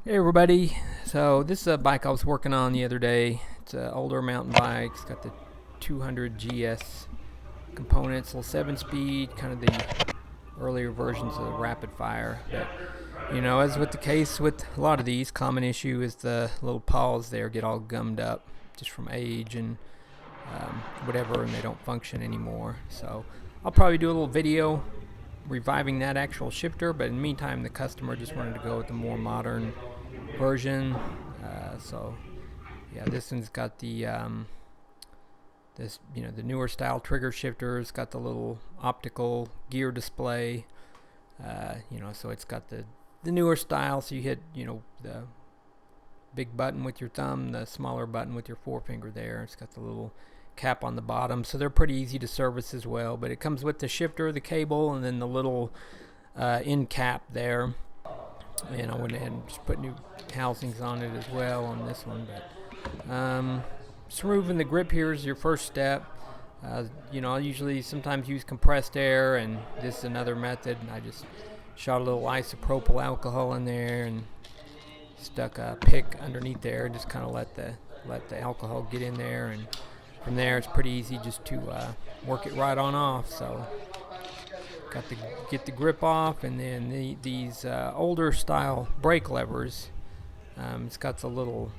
Hey everybody, so this is a bike I was working on the other day. It's an older mountain bike. It's got the 200 GS components, little 7-speed, kind of the earlier versions of the rapid fire. But as with the case with a lot of these, common issue is the little paws there get all gummed up just from age and whatever, and they don't function anymore. So I'll probably do a little video reviving that actual shifter, but in the meantime the customer just wanted to go with the more modern version. So yeah, this one's got the the newer style trigger shifter. It's got the little optical gear display, so it's got the newer style, so you hit the big button with your thumb, the smaller button with your forefinger there. It's got the little cap on the bottom, so they're pretty easy to service as well. But it comes with the shifter, the cable, and then the little end cap there. And I went ahead and just put new housings on it as well on this one. But just removing the grip here is your first step. I usually sometimes use compressed air, and this is another method. I just shot a little isopropyl alcohol in there and stuck a pick underneath there, just kind of let the alcohol get in there, and from there it's pretty easy just to work it right on off. So got to get the grip off, and then these older style brake levers, it's got the little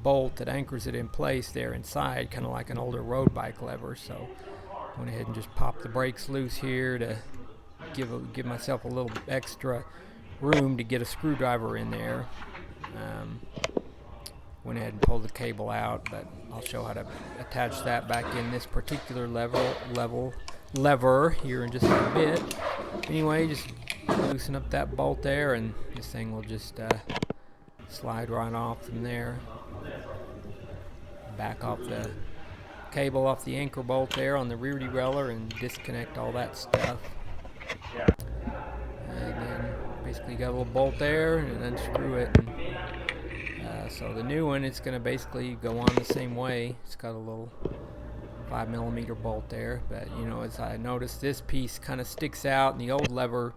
bolt that anchors it in place there inside, kind of like an older road bike lever. So I went ahead and just popped the brakes loose here to give myself a little extra room to get a screwdriver in there. Went ahead and pulled the cable out, but I'll show how to attach that back in this particular lever here in just a bit. Anyway, just loosen up that bolt there, and this thing will just slide right off from there. Back off the cable off the anchor bolt there on the rear derailleur and disconnect all that stuff. And then basically got a little bolt there, and unscrew it. So the new one, it's going to basically go on the same way. It's got a little 5mm bolt there, but as I noticed, this piece kind of sticks out, and the old lever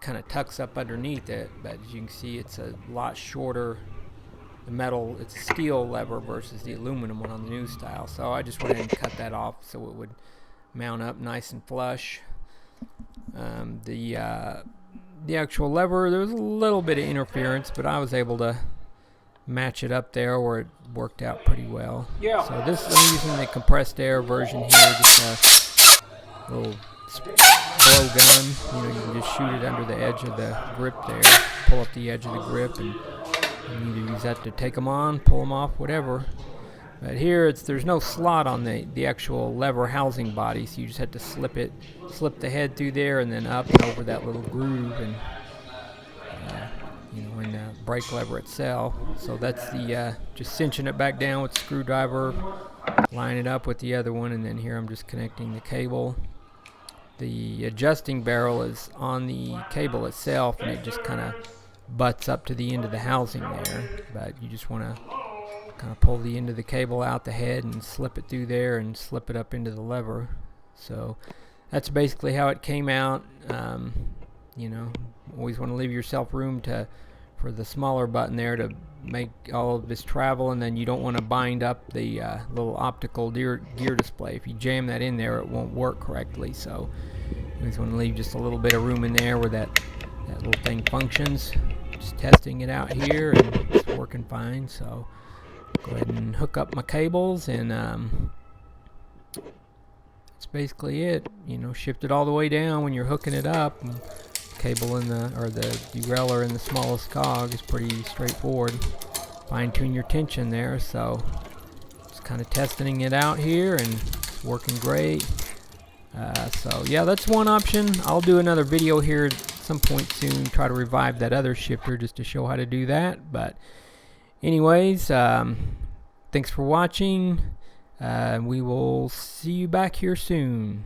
kind of tucks up underneath it. But as you can see, it's a lot shorter. The metal, it's a steel lever versus the aluminum one on the new style. So I just went ahead and cut that off so it would mount up nice and flush. The actual lever, there was a little bit of interference, but I was able to match it up there where it worked out pretty well. Yeah. So this, I'm using the compressed air version here, just a little blow gun. You can just shoot it under the edge of the grip there, pull up the edge of the grip, and you either use that to take them on, pull them off, whatever. But here there's no slot on the actual lever housing body, so you just have to slip the head through there and then up and over that little groove, and in the brake lever itself. So that's the just cinching it back down with the screwdriver, line it up with the other one, and then here I'm just connecting the cable. The adjusting barrel is on the cable itself, and it just kind of butts up to the end of the housing there. But you just want to kind of pull the end of the cable out the head and slip it through there and slip it up into the lever. So that's basically how it came out. Always want to leave yourself room for the smaller button there to make all of this travel, and then you don't want to bind up the little optical gear display. If you jam that in there, it won't work correctly. So you always want to leave just a little bit of room in there where that little thing functions. Just testing it out here, and it's working fine. So go ahead and hook up my cables, and that's basically it. Shift it all the way down when you're hooking it up. And cable the derailleur in the smallest cog is pretty straightforward. Fine tune your tension there. So just kind of testing it out here, and it's working great. So yeah, that's one option. I'll do another video here at some point soon, try to revive that other shifter just to show how to do that. But anyways, thanks for watching. We will see you back here soon.